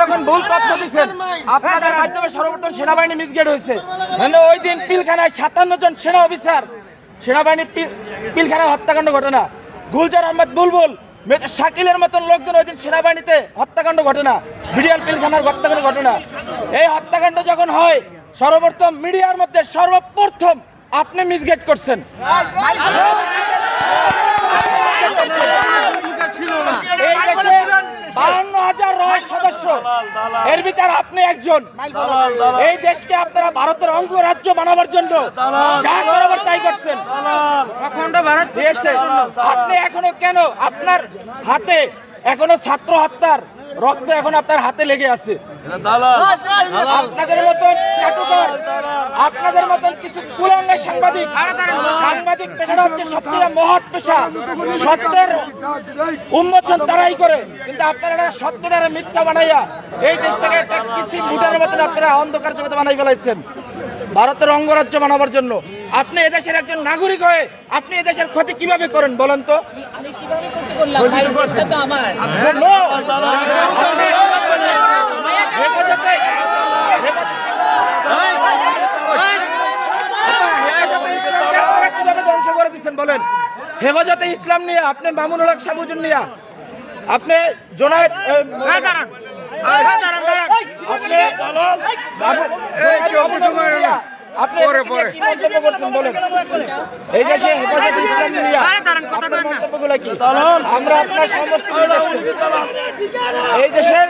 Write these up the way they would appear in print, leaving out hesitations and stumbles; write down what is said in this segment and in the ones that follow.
যখন ভুল তথ্য দিচ্ছেন, আপনাদের মাধ্যমে সর্বপ্রথম সেনাবাহিনী মিসগাইড হয়েছে। ওই দিন পিলখানায় 57 জন সেনা অফিসার সেনাবাহিনী পিলখানায় হত্যাকাণ্ড ঘটনা, গুলজার আহমেদ বুলবুল, শাকিলের মতন লোকজন ওই দিন সেনাবাহিনীতে হত্যাকাণ্ড ঘটনা, বিডিআর পিলখানার হত্যাকাণ্ড ঘটনা। এই হত্যাকাণ্ড যখন হয়, সর্বপ্রথম মিডিয়ার মধ্যে সর্বপ্রথম আপনি মিসগাইড করছেন। এই দেশে 52,000 রহস্য সদস্য, এর ভিতর আপনি একজন। এই দেশকে আপনারা ভারতের অঙ্গরাজ্য বানাবার জন্য যা করাবার তাই করছেন। আপনি এখনো কেন, আপনার হাতে এখনো ছাত্র হত্যার রক্ত এখন আপনার হাতে লেগে আছে। আপনাদের মতন আপনাদের মতন কিছু কুলাঙ্গা সাংবাদিক পেশাটা হচ্ছে সত্যিটা মহৎ পেশা, সত্যের উন্মোচন তারাই করে, কিন্তু আপনারা সত্যটারে মিথ্যা বানাইয়া এই দেশটাকে একটা কিছু মুটার মতন আপনারা অন্ধকার জগতে বানাই ফেলাইছেন ভারতের অঙ্গরাজ্য বানাবার জন্য। আপনি এদেশের একজন নাগরিক হয়ে আপনি এদেশের ক্ষতি কিভাবে করেন বলেন তো? ধ্বংস করে দিচ্ছেন বলেন? হেফাজতে ইসলাম নিয়ে আপনি মামুনুল হক সাবুজুন নিয়া, আপনি জোনায়েদ আপনি বলেন এই দেশে হেফাজতে ইসলাম নিয়ে মন্তব্যগুলো কি? আমরা আপনার সমস্ত এই দেশের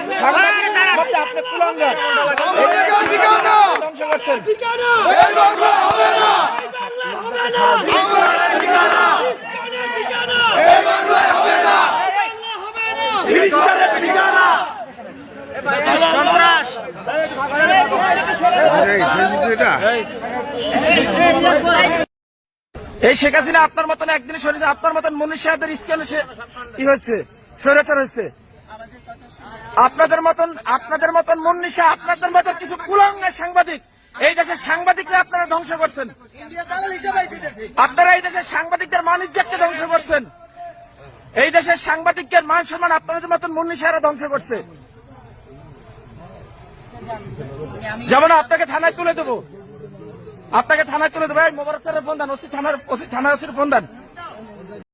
আপনি কুলাঙ্গার ধ্বংস করছেন। এই শেখ হাসিনা আপনার মতন একদিন শরীরে আপনার মতন মনীষীদের স্কেলে কি হচ্ছে, স্বৈরাচার হচ্ছে। আপনাদের মতন মনীষা, আপনাদের মতন কিছু কুলাঙ্গা সাংবাদিক এই দেশের সাংবাদিকরা আপনারা ধ্বংস করছেন। আপনারা এই দেশের সাংবাদিকদের মান-ইজ্জতকে ধ্বংস করছেন। এই দেশের সাংবাদিকদের মান সম্মান আপনাদের মতন মনীষারা ধ্বংস করছে। যেমন আপনাকে থানায় তুলে দেবো, এই মোবারক স্যারের ফোন দেন, ওসি থানার ফোন দেন।